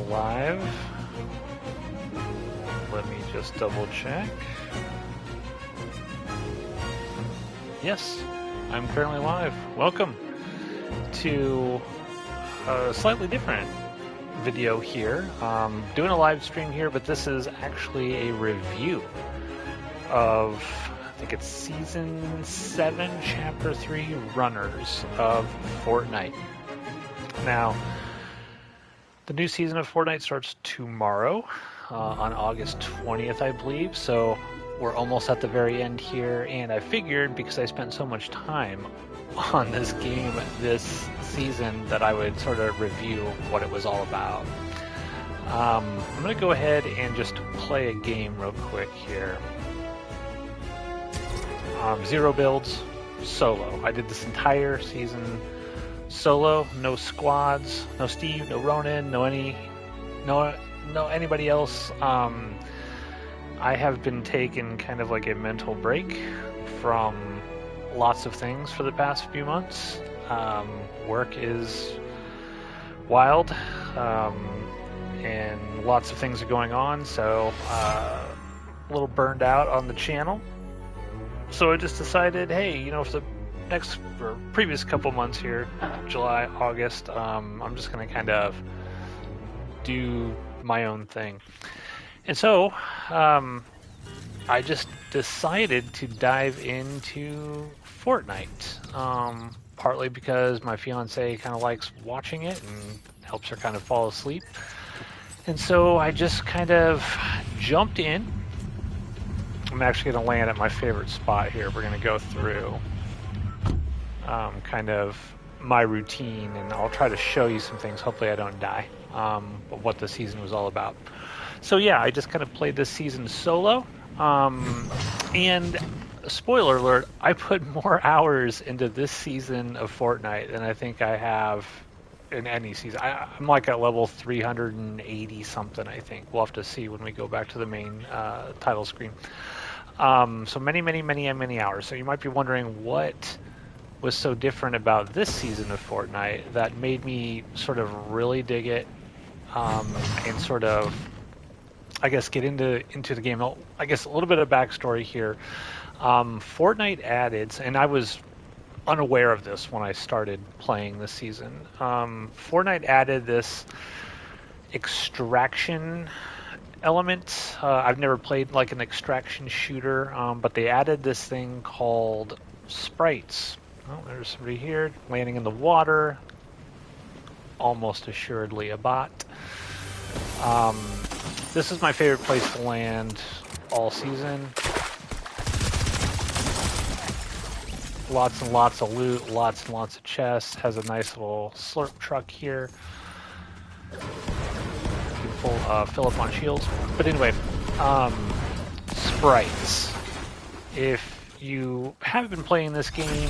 live. Let me just double check. Yes, I'm currently live. Welcome to a slightly different video here. Doing a live stream here, but this is actually a review of, I think it's Season 7, Chapter 3, Runners of Fortnite. Now, the new season of Fortnite starts tomorrow on August 20th, I believe, so we're almost at the very end here, and I figured because I spent so much time on this game this season that I would sort of review what it was all about. I'm going to go ahead and just play a game real quick here. 0 builds, solo. I did this entire season solo, no squads, no Steve, no Ronan, no anybody else. I have been taking kind of like a mental break from lots of things for the past few months. Work is wild, and lots of things are going on, so a little burned out on the channel. So I just decided, hey, you know, for the next or previous couple months here, July, August, I'm just going to kind of do my own thing. And so I just decided to dive into Fortnite, partly because my fiance kind of likes watching it and helps her kind of fall asleep. And so I just kind of jumped in. I'm actually going to land at my favorite spot here. We're going to go through kind of my routine, and I'll try to show you some things. Hopefully I don't die, but what the season was all about. So yeah, I just kind of played this season solo, and spoiler alert, I put more hours into this season of Fortnite than I think I have in any season. I'm like at level 380 something, I think. We'll have to see when we go back to the main title screen. So many hours. So you might be wondering what was so different about this season of Fortnite that made me sort of really dig it, and sort of, I guess, get into the game. I guess a little bit of backstory here. Fortnite added, and I was unaware of this when I started playing this season. Fortnite added this extraction element. I've never played like an extraction shooter, but they added this thing called sprites. Oh, there's somebody here landing in the water. Almost assuredly a bot. This is my favorite place to land all season. Lots and lots of loot, lots and lots of chests. Has a nice little slurp truck here. You can fill up on shields. But anyway, sprites. If you have been playing this game,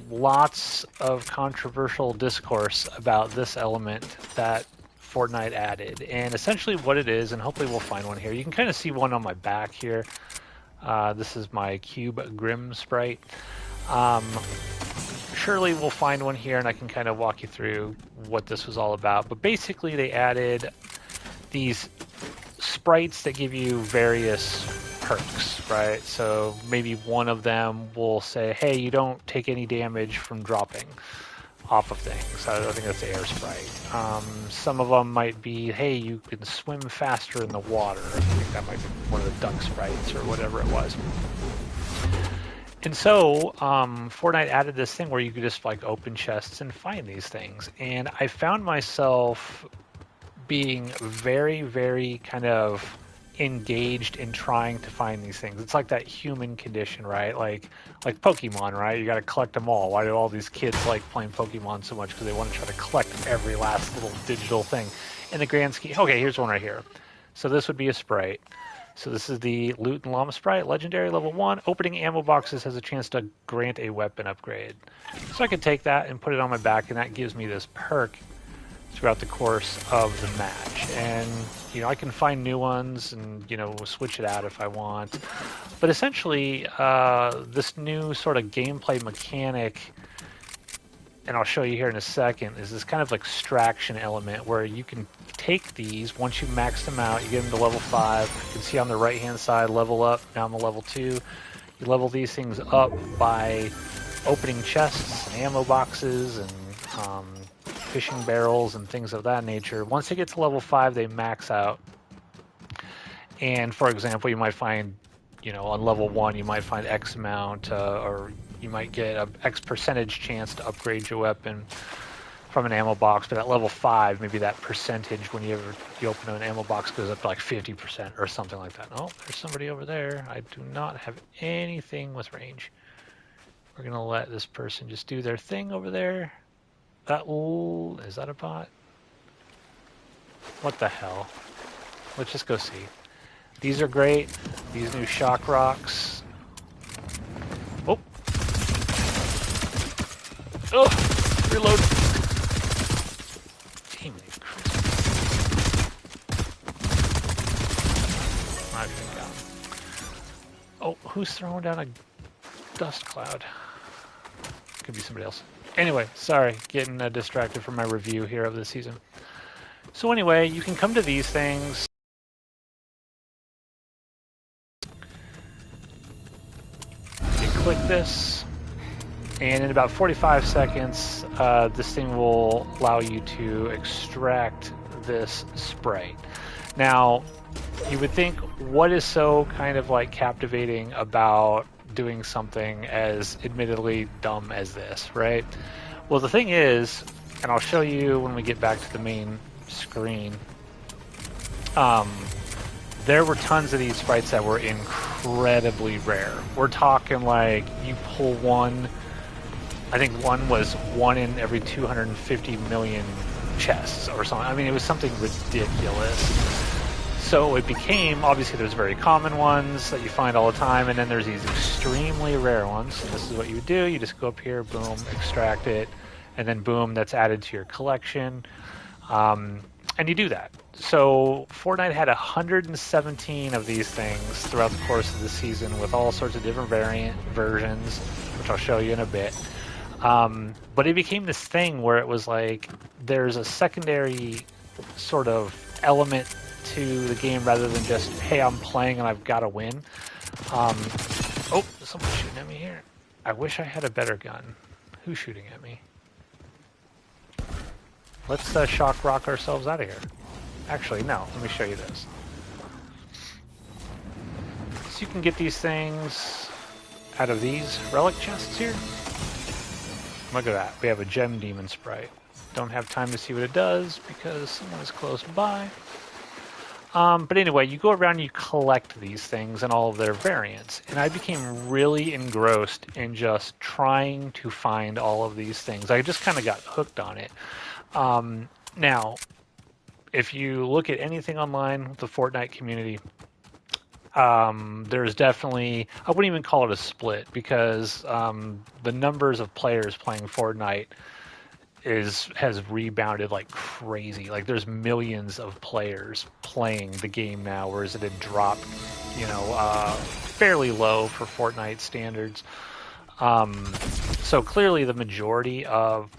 lots of controversial discourse about this element that Fortnite added, and essentially what it is, and hopefully we'll find one here. You can kind of see one on my back here. This is my Cube Grim sprite. Surely we'll find one here, and I can kind of walk you through what this was all about. But basically they added these sprites that give you various perks, right? So maybe one of them will say, hey, you don't take any damage from dropping off of things. I think that's the air sprite. Some of them might be, hey, you can swim faster in the water. I think that might be one of the duck sprites or whatever it was. And so Fortnite added this thing where you could just like open chests and find these things. And I found myself being very, very kind of engaged in trying to find these things. It's like that human condition, right? Like Pokemon, right? You got to collect them all. Why do all these kids like playing Pokemon so much? Because they want to try to collect every last little digital thing in the grand scheme. Okay, here's one right here. So this would be a sprite. So this is the Loot and Llama sprite, legendary level 1. Opening ammo boxes has a chance to grant a weapon upgrade. So I can take that and put it on my back, and that gives me this perk throughout the course of the match. And you know, I can find new ones and, you know, switch it out if I want. But essentially, this new sort of gameplay mechanic and I'll show you here in a second, is this kind of extraction element where you can take these, once you max them out, you get them to level 5. You can see on the right-hand side, level up, down to level 2. You level these things up by opening chests and ammo boxes and fishing barrels and things of that nature. Once they get to level 5, they max out. And for example, you might find, on level 1, you might find X amount, or you might get a X percentage chance to upgrade your weapon from an ammo box. But at level 5, maybe that percentage when you open an ammo box goes up to like 50% or something like that. Oh, there's somebody over there. I do not have anything with range. We're gonna let this person just do their thing over there. Is that a bot? What the hell? Let's just go see. These are great. These new shock rocks. Oh. Oh, reload. Damn it, I've been down. Oh, who's throwing down a dust cloud? Could be somebody else. Anyway, sorry, getting distracted from my review here of the season. So anyway, you can come to these things. You click this, and in about 45 seconds, this thing will allow you to extract this sprite. Now, you would think, what is so kind of like captivating about doing something as admittedly dumb as this, right? Well, the thing is, and I'll show you when we get back to the main screen, there were tons of these sprites that were incredibly rare. We're talking like you pull one, I think one was 1 in every 250 million chests or something. I mean, it was something ridiculous. So it became, obviously there's very common ones that you find all the time, and then there's these extremely rare ones. And this is what you would do. You just go up here, boom, extract it, and then boom, that's added to your collection. And you do that. So Fortnite had 117 of these things throughout the course of the season with all sorts of different versions, which I'll show you in a bit. But it became this thing where it was like there's a secondary sort of element to the game rather than just, hey, I'm playing and I've got to win. Oh, someone's shooting at me here. I wish I had a better gun. Who's shooting at me? Let's shock rock ourselves out of here. Actually, no. Let me show you this. So you can get these things out of these relic chests here. Look at that. We have a gem demon sprite. Don't have time to see what it does because someone is close by. But anyway, you go around and you collect these things and all of their variants. And I became really engrossed in just trying to find all of these things. I just kind of got hooked on it. Now, if you look at anything online with the Fortnite community, there's definitely, I wouldn't even call it a split because the numbers of players playing Fortnite has rebounded like crazy. Like there's millions of players playing the game now, whereas it had dropped, fairly low for Fortnite standards. So clearly the majority of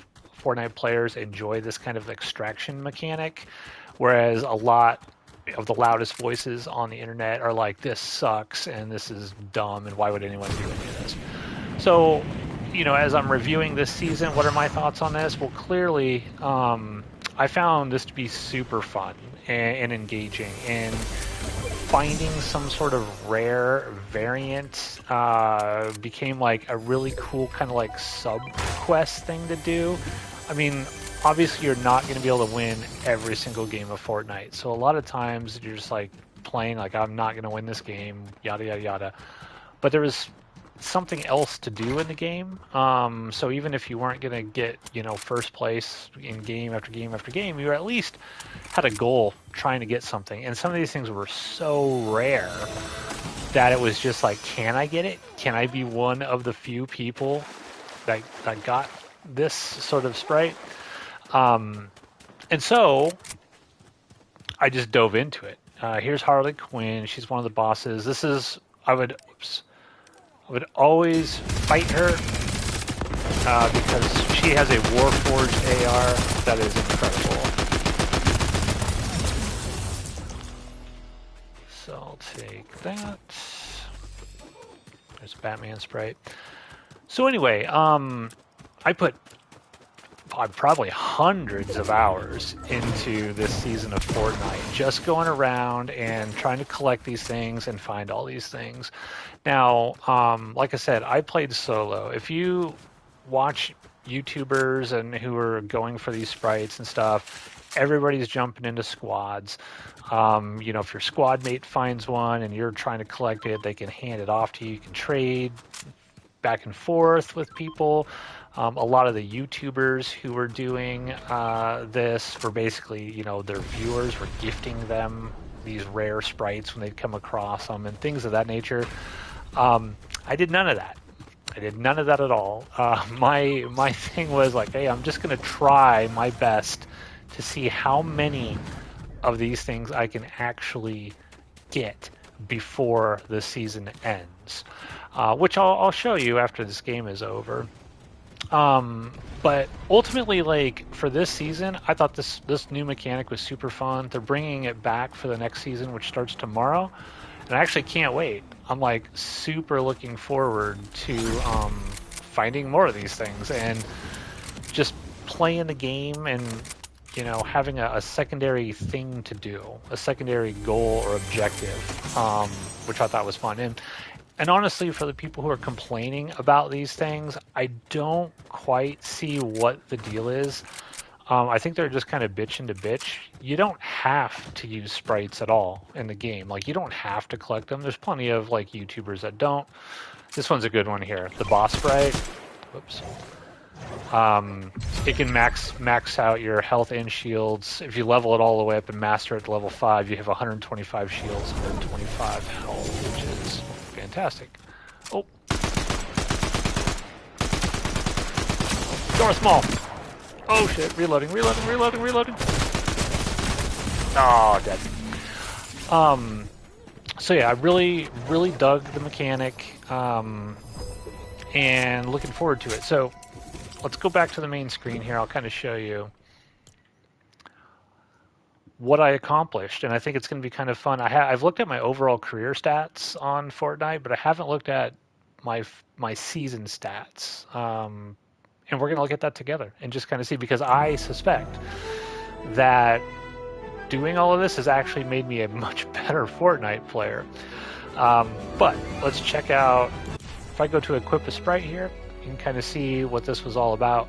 Fortnite players enjoy this kind of extraction mechanic, whereas a lot of the loudest voices on the internet are like, this sucks and this is dumb and why would anyone do any of this? So, as I'm reviewing this season, what are my thoughts on this? Well, clearly, I found this to be super fun and engaging, and finding some sort of rare variant became like a really cool kind of like sub-quest thing to do. I mean, obviously you're not going to be able to win every single game of Fortnite. So a lot of times you're just like playing like, I'm not going to win this game, yada, yada, yada. But there was something else to do in the game. So even if you weren't going to get, first place in game after game after game, you at least had a goal trying to get something. And some of these things were so rare that it was just like, can I get it? Can I be one of the few people that got this sort of sprite? And so I just dove into it. Here's Harley Quinn. She's one of the bosses. This is, I would always fight her because she has a Warforged AR that is incredible. So I'll take that. There's Batman sprite. So anyway, I put probably hundreds of hours into this season of Fortnite, just going around and trying to collect these things and find all these things. Now, like I said, I played solo. If you watch YouTubers and who are going for these sprites and stuff, everybody's jumping into squads. You know, if your squad mate finds one and you're trying to collect it, they can hand it off to you. You can trade back and forth with people. A lot of the YouTubers who were doing this were basically, you know, their viewers were gifting them these rare sprites when they'd come across them and things of that nature. I did none of that. I did none of that at all. My thing was like, hey, I'm just going to try my best to see how many of these things I can actually get before the season ends, which I'll show you after this game is over. But ultimately, like, for this season, I thought this new mechanic was super fun. They're bringing it back for the next season, which starts tomorrow, and I actually can't wait. I'm like super looking forward to finding more of these things and just playing the game and, you know, having a secondary thing to do, a secondary goal or objective, which I thought was fun. And honestly, for the people who are complaining about these things, I don't quite see what the deal is. I think they're just kind of bitching to bitch. You don't have to use sprites at all in the game. Like, you don't have to collect them. There's plenty of, like, YouTubers that don't. This one's a good one here. The boss sprite. Whoops. It can max out your health and shields. If you level it all the way up and master it to level 5, you have 125 shields, 125 health, which is fantastic. Oh. Darth Maul. Oh shit, reloading. Oh, dead. So yeah, I really dug the mechanic, and looking forward to it. So let's go back to the main screen here. I'll kind of show you what I accomplished, and I think it's going to be kind of fun. I've looked at my overall career stats on Fortnite, but I haven't looked at my season stats. And we're going to look at that together and just kind of see, because I suspect that doing all of this has actually made me a much better Fortnite player. But let's check out, if I go to equip a sprite here, you can kind of see what this was all about.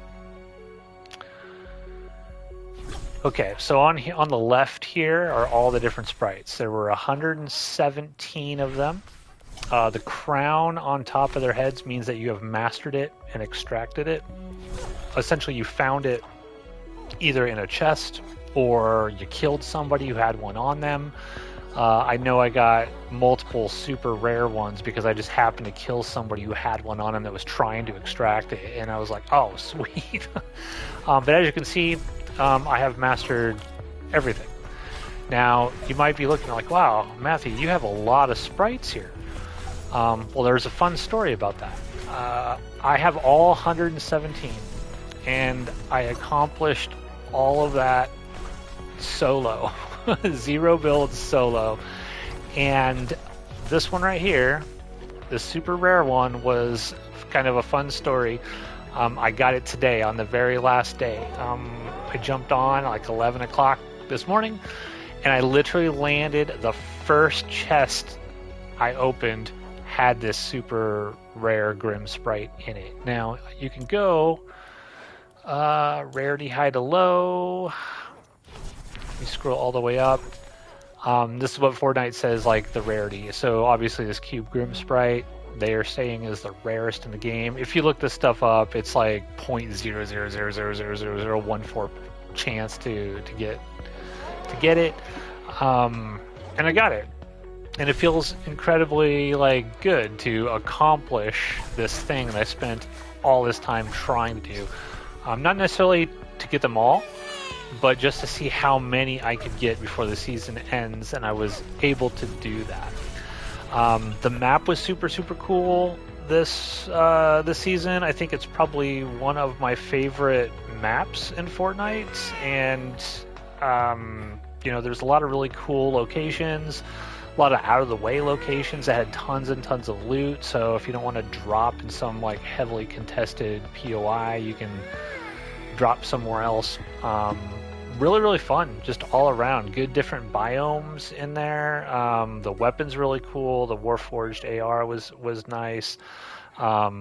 Okay, so on the left here are all the different sprites. There were 117 of them. The crown on top of their heads means that you have mastered it and extracted it. Essentially, you found it either in a chest or you killed somebody who had one on them. I know I got multiple super rare ones because I just happened to kill somebody who had one on them that was trying to extract it, and I was like, oh, sweet. But as you can see, I have mastered everything. Now, you might be looking like, wow, Matthew, you have a lot of sprites here. Well, there's a fun story about that. I have all 117, and I accomplished all of that solo. 0 build solo. And this one right here, the super rare one, was kind of a fun story. I got it today on the very last day. I jumped on like 11 o'clock this morning, and I literally landed the first chest I opened had this super rare Grim Sprite in it. Now, you can go rarity high to low. Let me scroll all the way up. This is what Fortnite says, like, the rarity. So obviously this Cube Grim Sprite, they are saying is the rarest in the game. If you look this stuff up, it's like 0.000000014 chance to get it. And I got it. And it feels incredibly, like, good to accomplish this thing that I spent all this time trying to do. Not necessarily to get them all, but just to see how many I could get before the season ends, and I was able to do that. The map was super, super cool. this season. I think it's probably one of my favorite maps in Fortnite, and there's a lot of really cool locations, a lot of out-of-the-way locations that had tons and tons of loot. So if you don't want to drop in some like heavily contested POI, you can drop somewhere else. Really, really fun, just all around. Good different biomes in there. The weapon's really cool. The Warforged AR was nice. A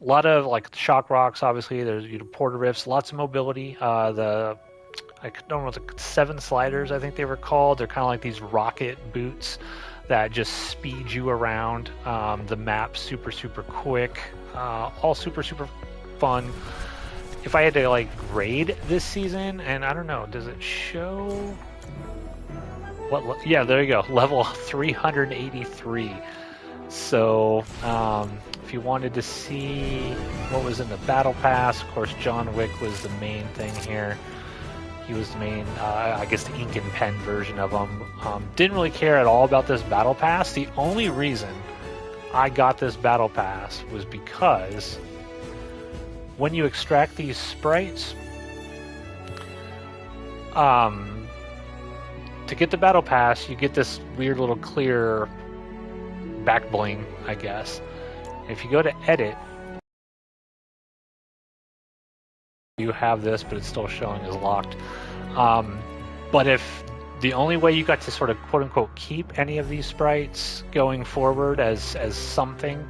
lot of like shock rocks, obviously. There's porta rifts, lots of mobility. I don't know, the 7 sliders, I think they were called. They're kind of like these rocket boots that just speed you around the map super, super quick. All super, super fun. If I had to like grade this season, and I don't know, does it show what? Yeah, there you go, level 383. So if you wanted to see what was in the battle pass, of course, John Wick was the main thing here. He was the main, I guess, the ink and pen version of him. Didn't really care at all about this battle pass. The only reason I got this battle pass was because when you extract these sprites, to get the battle pass, you get this weird little clear back bling, I guess. If you go to edit, you have this, but it's still showing as locked. But if the only way you got to sort of quote-unquote keep any of these sprites going forward as something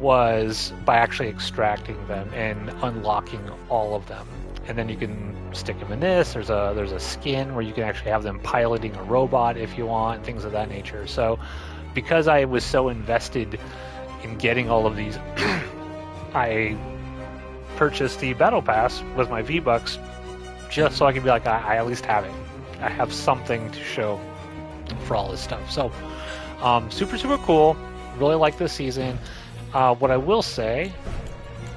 was by actually extracting them and unlocking all of them. And then you can stick them in this. There's a skin where you can actually have them piloting a robot if you want, things of that nature. So because I was so invested in getting all of these, I purchased the battle pass with my V-Bucks just so I can be like, I at least have it. I have something to show for all this stuff. So super, super cool. Really like this season. What I will say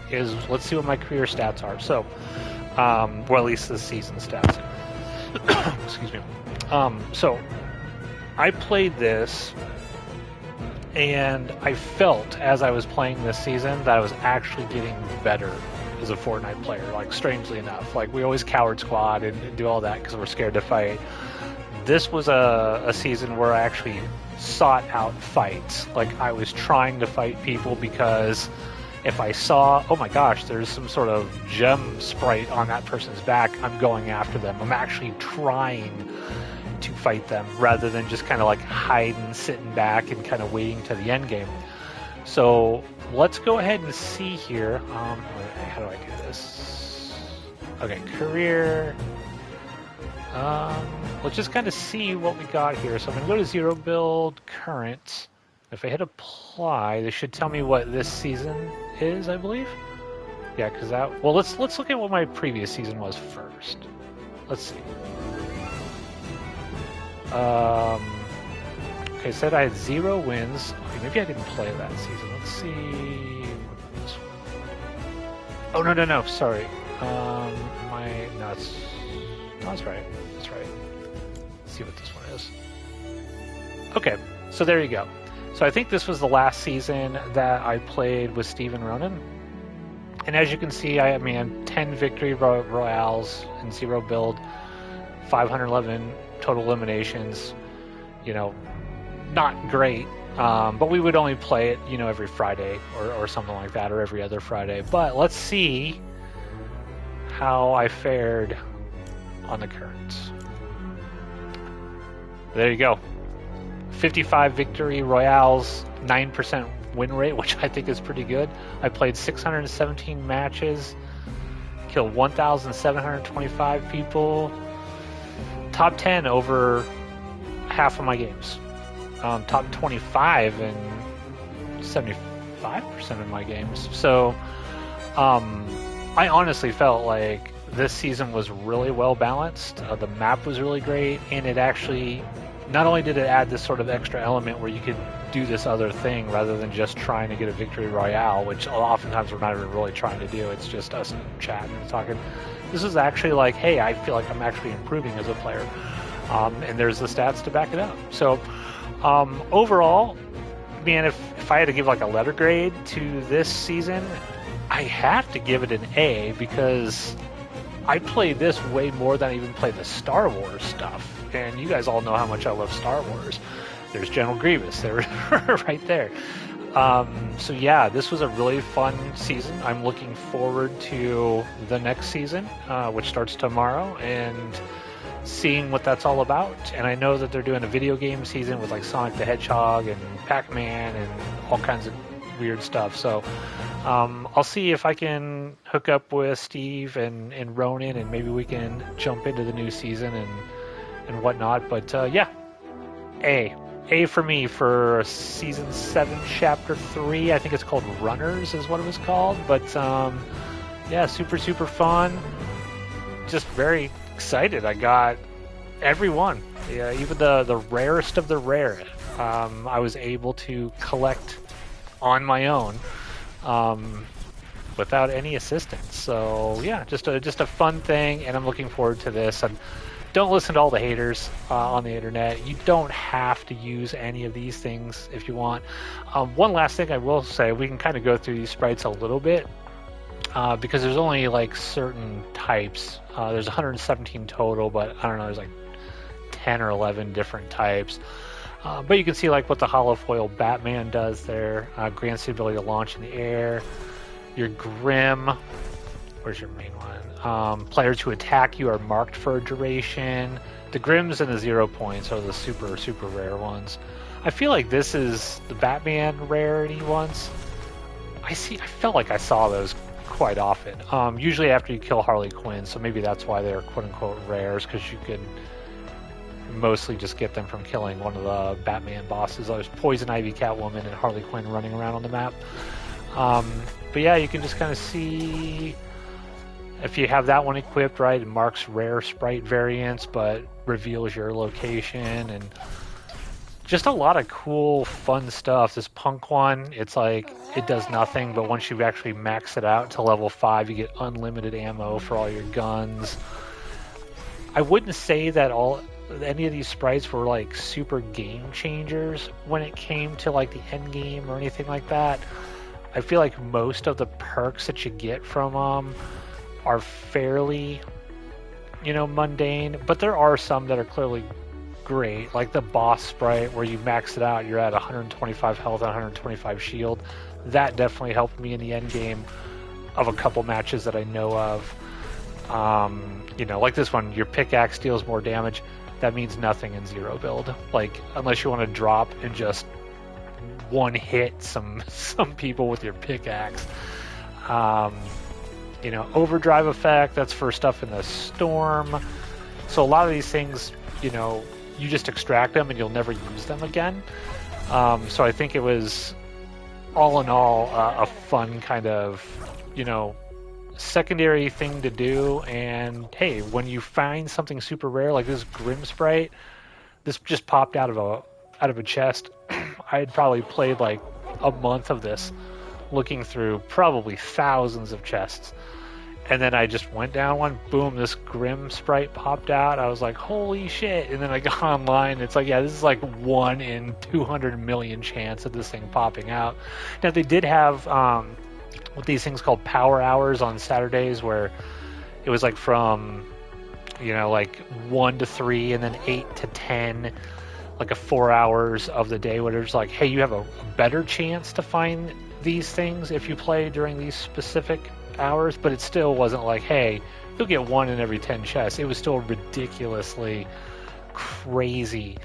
is, let's see what my career stats are. So, or at least the season stats. Excuse me. So, I played this, and I felt as I was playing this season that I was actually getting better as a Fortnite player. Like, strangely enough, like we always coward squad and do all that because we're scared to fight. This was a season where I actually sought out fights. Like, I was trying to fight people because if I saw, oh my gosh, there's some sort of gem sprite on that person's back, I'm going after them. I'm actually trying to fight them rather than just kind of like hiding, sitting back and kind of waiting to the end game. So let's go ahead and see here. How do I do this? Okay, career. Let's just kind of see what we got here. So I'm going to go to 0 build current. If I hit apply, this should tell me what this season is, I believe. Yeah, because that. Well, let's look at what my previous season was first. Let's see. Okay, it said I had 0 wins. Okay, maybe I didn't play that season. Let's see. This one. Oh no! Sorry. That's right. That's right. Let's see what this one is. Okay, so there you go. So I think this was the last season that I played with Steven Ronan. And as you can see, I mean, 10 victory royales in 0 build, 511 total eliminations. You know, not great, but we would only play it, every Friday or something like that, or every other Friday. But let's see how I fared on the currents. There you go. 55 victory royales, 9% win rate, which I think is pretty good. I played 617 matches, killed 1,725 people, top 10 over half of my games, top 25 in 75% of my games. So I honestly felt like this season was really well balanced. The map was really great, and it actually, not only did it add this sort of extra element where you could do this other thing rather than just trying to get a victory royale, which oftentimes we're not even really trying to do. It's just us chatting and talking. This is actually like, hey, I feel like I'm actually improving as a player, and there's the stats to back it up. So overall, man, if if I had to give like a letter grade to this season, I have to give it an A because I played this way more than I even played the Star Wars stuff. And you guys all know how much I love Star Wars. There's General Grievous. They're right there. So yeah, this was a really fun season. I'm looking forward to the next season, which starts tomorrow, and seeing what that's all about. And I know that they're doing a video game season with like Sonic the Hedgehog and Pac-Man and all kinds of weird stuff. So I'll see if I can hook up with Steve and Ronan, and maybe we can jump into the new season and whatnot. But yeah, A for me for season 7, chapter 3. I think it's called Runners is what it was called. But yeah, super fun. Just very excited. I got everyone, yeah, even the rarest of the rare. I was able to collect on my own without any assistance. So yeah, just a fun thing, and I'm looking forward to this. And don't listen to all the haters on the internet. You don't have to use any of these things if you want. One last thing I will say, we can kind of go through these sprites a little bit. Because there's only like certain types. There's 117 total, but I don't know, there's like 10 or 11 different types. But you can see like what the holofoil Batman does there. Grants the ability to launch in the air. Your Grim, where's your main one? Players who attack you are marked for a duration. The Grims and the 0 points are the super rare ones. I feel like this is the Batman rarity ones. I felt like I saw those quite often. Usually after you kill Harley Quinn, so maybe that's why they're quote-unquote rares, because you can mostly just get them from killing one of the Batman bosses. There's Poison Ivy, Catwoman, and Harley Quinn running around on the map. But yeah, you can just kind of see if you have that one equipped, right, it marks rare sprite variants, but reveals your location, and just a lot of cool, fun stuff. This punk one, it's like, it does nothing, but once you actually max it out to level 5, you get unlimited ammo for all your guns. I wouldn't say that any of these sprites were like super game changers when it came to like the end game or anything like that. I feel like most of the perks that you get from them are fairly, mundane, but there are some that are clearly great, like the boss sprite where you max it out, you're at 125 health and 125 shield. That definitely helped me in the end game of a couple matches that I know of. Like this one, your pickaxe deals more damage. That means nothing in 0 build. Like, unless you want to drop and just one hit some people with your pickaxe. Overdrive effect, that's for stuff in the storm. So a lot of these things, you just extract them and you'll never use them again. So I think it was, all in all, a fun kind of, secondary thing to do. And hey, when you find something super rare like this Grim sprite, this just popped out of a chest. I had probably played like a month of this, looking through probably thousands of chests. And then I just went down one, boom, this Grim sprite popped out. I was like, holy shit. And then I got online. It's like, yeah, this is like 1 in 200 million chance of this thing popping out. Now, they did have what these things called power hours on Saturdays, where it was like from, like 1 to 3 and then 8 to 10, like a 4 hours of the day, where it's like, hey, you have a better chance to find these things if you play during these specific hours. But it still wasn't like, hey, you'll get 1 in every 10 chests. It was still ridiculously crazy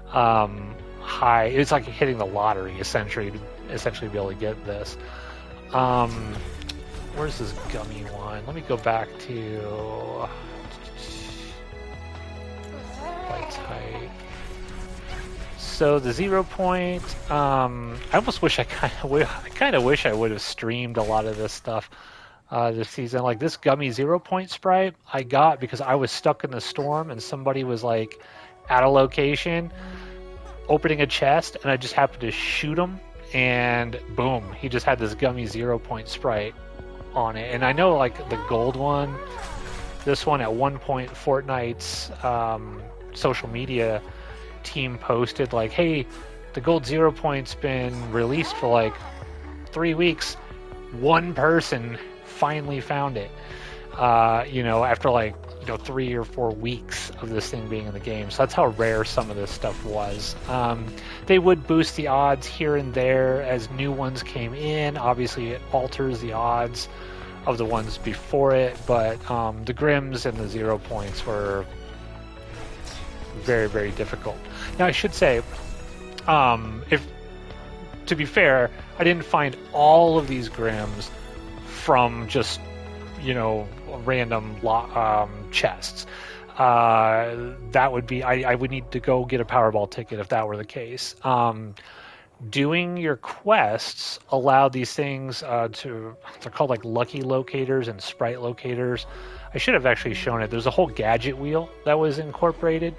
high. It's like hitting the lottery essentially to be able to get this. Where's this gummy one? Let me go back to lights height. So the 0 point, I almost wish I kind of wish I would have streamed a lot of this stuff this season. Like this gummy 0 point sprite I got because I was stuck in the storm and somebody was like at a location opening a chest, and I just happened to shoot him, and boom, he just had this gummy 0 point sprite on it. And I know like the gold one, this one at one point, Fortnite's social media team posted like, hey, the gold 0 point's been released for like 3 weeks. One person finally found it. After like 3 or 4 weeks of this thing being in the game. So that's how rare some of this stuff was. They would boost the odds here and there as new ones came in. Obviously, it alters the odds of the ones before it, but the Grims and the 0 points were very, very difficult. Now, I should say, to be fair, I didn't find all of these Grims from just random chests. That would be I would need to go get a Powerball ticket if that were the case. Doing your quests allowed these things they're called like lucky locators and sprite locators. I should have actually shown it. There's a whole gadget wheel that was incorporated.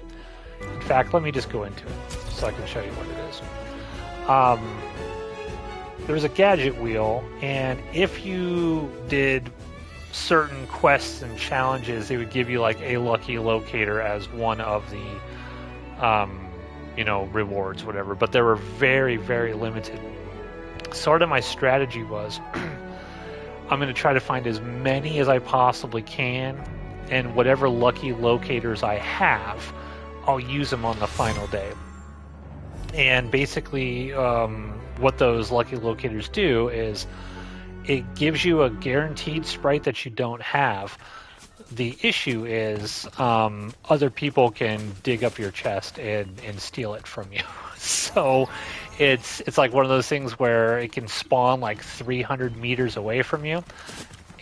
In fact, let me just go into it so I can show you what it is. There's a gadget wheel, and if you did certain quests and challenges, they would give you like a lucky locator as one of the rewards, whatever, but they were very, very limited. Sort of my strategy was I'm going to try to find as many as I possibly can, and whatever lucky locators I have, I'll use them on the final day. And basically what those lucky locators do is it gives you a guaranteed sprite that you don't have. The issue is other people can dig up your chest and steal it from you. So it's like one of those things where it can spawn like 300 meters away from you.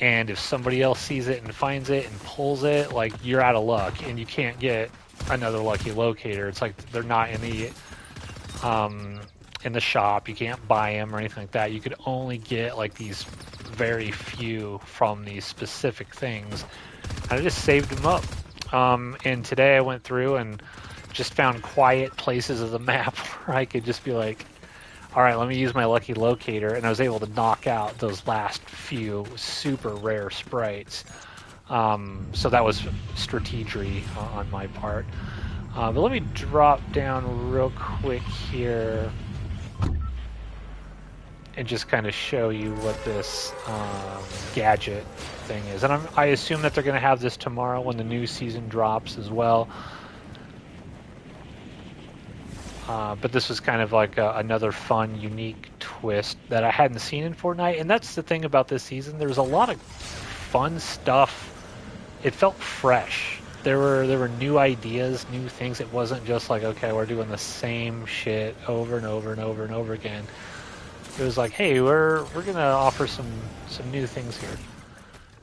And if somebody else sees it and finds it and pulls it, like you're out of luck and you can't get another lucky locator. It's like they're not in the shop. You can't buy them or anything like that. You could only get like these very few from these specific things. I just saved them up. And today I went through and just found quiet places of the map where I could just be like, all right, let me use my lucky locator. And I was able to knock out those last few super rare sprites. So that was strategery on my part. But let me drop down real quick here and just kind of show you what this gadget thing is. And I assume that they're going to have this tomorrow when the new season drops as well. But this was kind of like another fun, unique twist that I hadn't seen in Fortnite. And that's the thing about this season. There was a lot of fun stuff. It felt fresh. There were new ideas, new things. It wasn't just like, okay, we're doing the same shit over and over and over and over again. It was like, hey, we're gonna offer some new things here.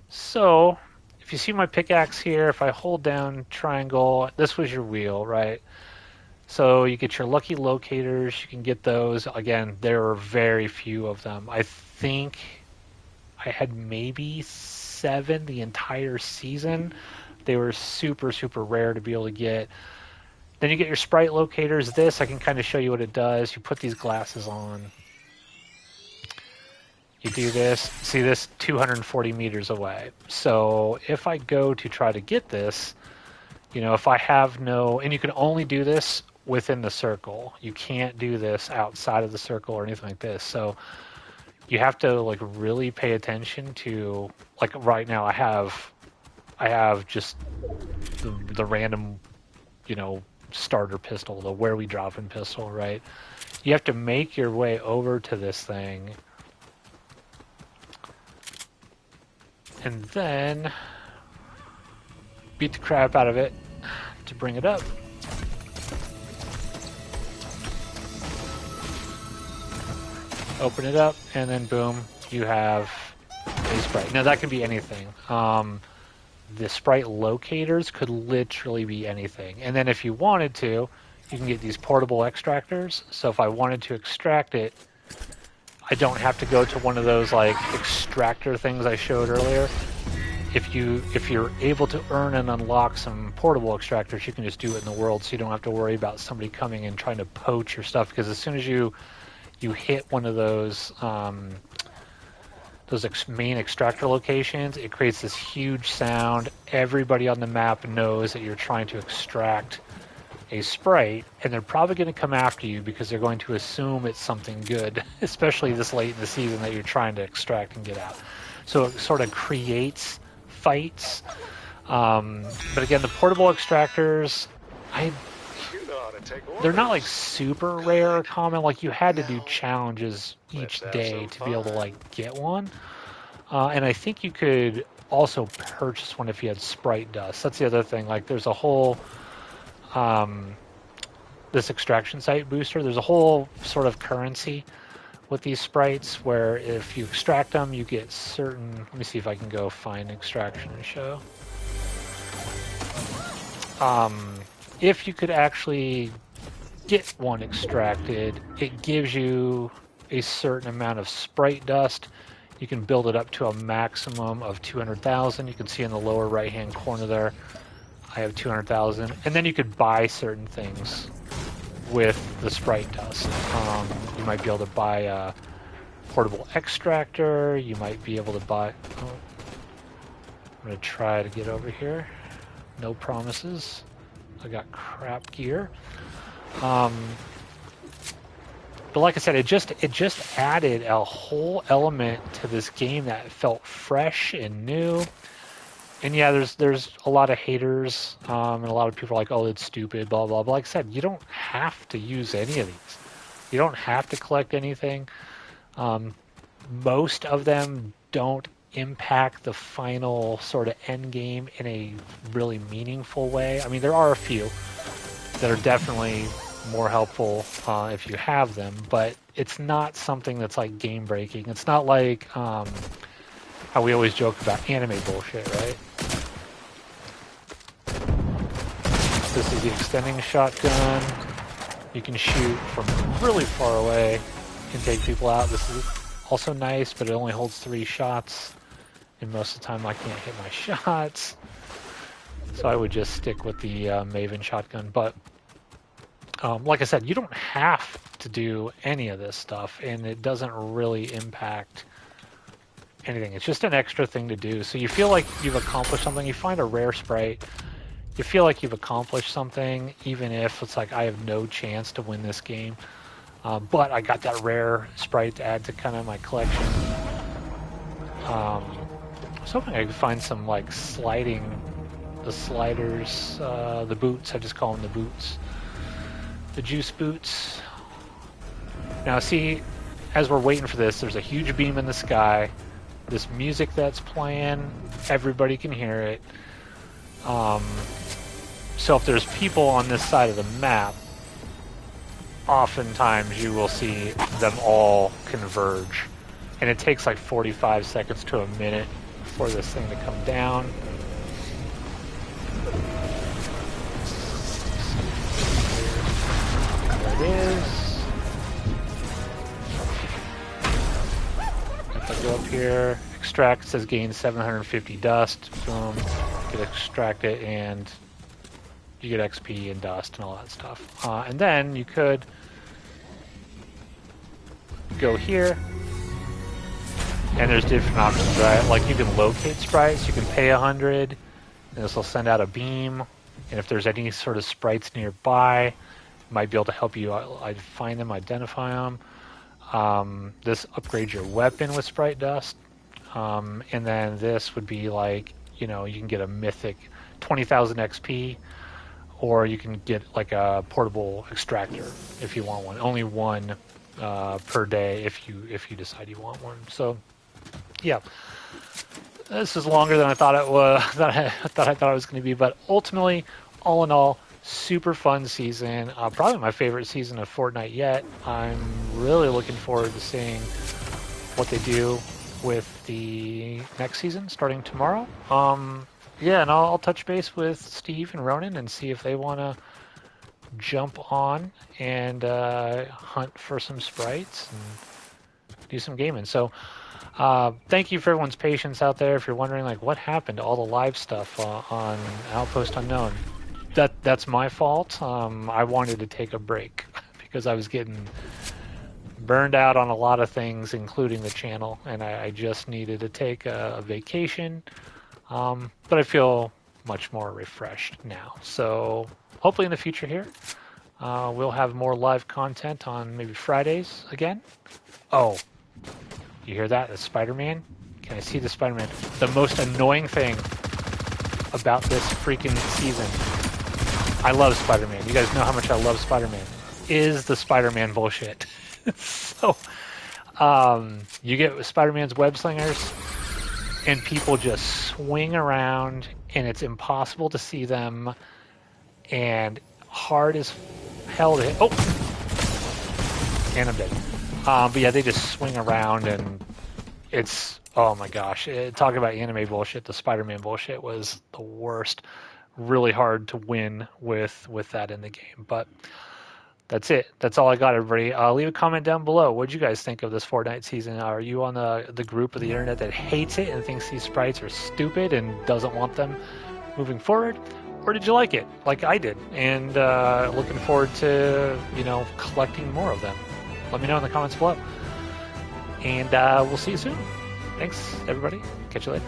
So if you see my pickaxe here, if I hold down triangle, this was your wheel, right? So you get your lucky locators. You can get those. Again, there are very few of them. I think I had maybe 7 the entire season. They were super, super rare to be able to get. Then you get your sprite locators. This, I can kind of show you what it does. You put these glasses on. You do this. See this 240 meters away. So if I go to try to get this, if I have no... And you can only do this within the circle. You can't do this outside of the circle or anything like this. So you have to like really pay attention to... Like right now I have just the random, starter pistol, the where we drop in pistol, right? You have to make your way over to this thing. And then beat the crap out of it to bring it up. Open it up, and then boom, you have a sprite. Now that can be anything. The sprite locators could literally be anything. And then if you wanted to, you can get these portable extractors. So if I wanted to extract it, I don't have to go to one of those like extractor things I showed earlier. If you're able to earn and unlock some portable extractors, you can just do it in the world, so you don't have to worry about somebody coming and trying to poach your stuff. Because as soon as you hit one of those main extractor locations, it creates this huge sound. Everybody on the map knows that you're trying to extract a sprite, and they're probably going to come after you because they're going to assume it's something good, especially this late in the season that you're trying to extract and get out. So it sort of creates fights. But again, the portable extractors, they're not like super rare or common. Like you had to do challenges each day to be able to like get one. And I think you could also purchase one if you had sprite dust. That's the other thing. Like there's a whole this extraction site booster. There's a whole sort of currency with these sprites where if you extract them, you get certain. Let me see if I can go find extraction and show. If you could actually get one extracted, it gives you a certain amount of sprite dust. You can build it up to a maximum of 200,000. You can see in the lower right-hand corner there, I have 200,000. And then you could buy certain things with the sprite dust. You might be able to buy a portable extractor. You might be able to buy... Oh, I'm going to try to get over here. No promises. I got crap gear. But like I said, it just added a whole element to this game that felt fresh and new. And yeah, there's a lot of haters, and a lot of people are like, oh, it's stupid, blah, blah, blah. Like I said, you don't have to use any of these. You don't have to collect anything. Most of them don't impact the final sort of end game in a really meaningful way. I mean, there are a few that are definitely more helpful if you have them, but it's not something that's like game breaking. It's not like how we always joke about anime bullshit, right? This is the extending shotgun. You can shoot from really far away and take people out. This is also nice, but it only holds 3 shots. And most of the time I can't hit my shots. So I would just stick with the Maven shotgun. But like I said, you don't have to do any of this stuff, and it doesn't really impact anything. It's just an extra thing to do. So you feel like you've accomplished something. You find a rare sprite. You feel like you've accomplished something, even if it's like I have no chance to win this game. But I got that rare sprite to add to kind of my collection. I was hoping I could find some like the sliders, the boots. I just call them the boots. The juice boots. Now see, as we're waiting for this, there's a huge beam in the sky. This music that's playing, everybody can hear it. So if there's people on this side of the map, oftentimes you will see them all converge. And it takes like 45 seconds to a minute for this thing to come down. There it is. If I go up here, extract, says gain 750 dust. Boom. You can extract it and you get XP and dust and all that stuff. And then you could go here. And there's different options, right? Like you can locate sprites, you can pay 100, and this will send out a beam. And if there's any sort of sprites nearby, it might be able to help you find them, identify them. This upgrades your weapon with sprite dust. And then this would be like, you know, you can get a mythic 20,000 XP, or you can get like a portable extractor if you want one. Only one per day if you decide you want one. So. Yeah, this is longer than I thought it was. I thought it was going to be, but ultimately, all in all, super fun season. Probably my favorite season of Fortnite yet. I'm really looking forward to seeing what they do with the next season starting tomorrow. Yeah, and I'll touch base with Steve and Ronan and see if they want to jump on and hunt for some sprites and do some gaming. So. Thank you for everyone's patience out there. If you're wondering, like, what happened to all the live stuff on Outpost Unknown, that's my fault. I wanted to take a break because I was getting burned out on a lot of things, including the channel, and I just needed to take a vacation. But I feel much more refreshed now. So hopefully in the future here, we'll have more live content on maybe Fridays again. Oh, you hear that? The Spider-Man? Can I see the Spider-Man? The most annoying thing about this freaking season, I love Spider-Man. You guys know how much I love Spider-Man. Is the Spider-Man bullshit. So, you get Spider-Man's web slingers, and people just swing around, and it's impossible to see them, and hard as hell to hit. Oh! And I'm dead. But yeah, they just swing around, and it's, oh my gosh. Talking about anime bullshit, the Spider-Man bullshit was the worst. Really hard to win with that in the game. But that's it. That's all I got, everybody. Leave a comment down below. What did you guys think of this Fortnite season? Are you on the group of the internet that hates it and thinks these sprites are stupid and doesn't want them moving forward? Or did you like it, like I did? And looking forward to, collecting more of them. Let me know in the comments below. And we'll see you soon. Thanks, everybody. Catch you later.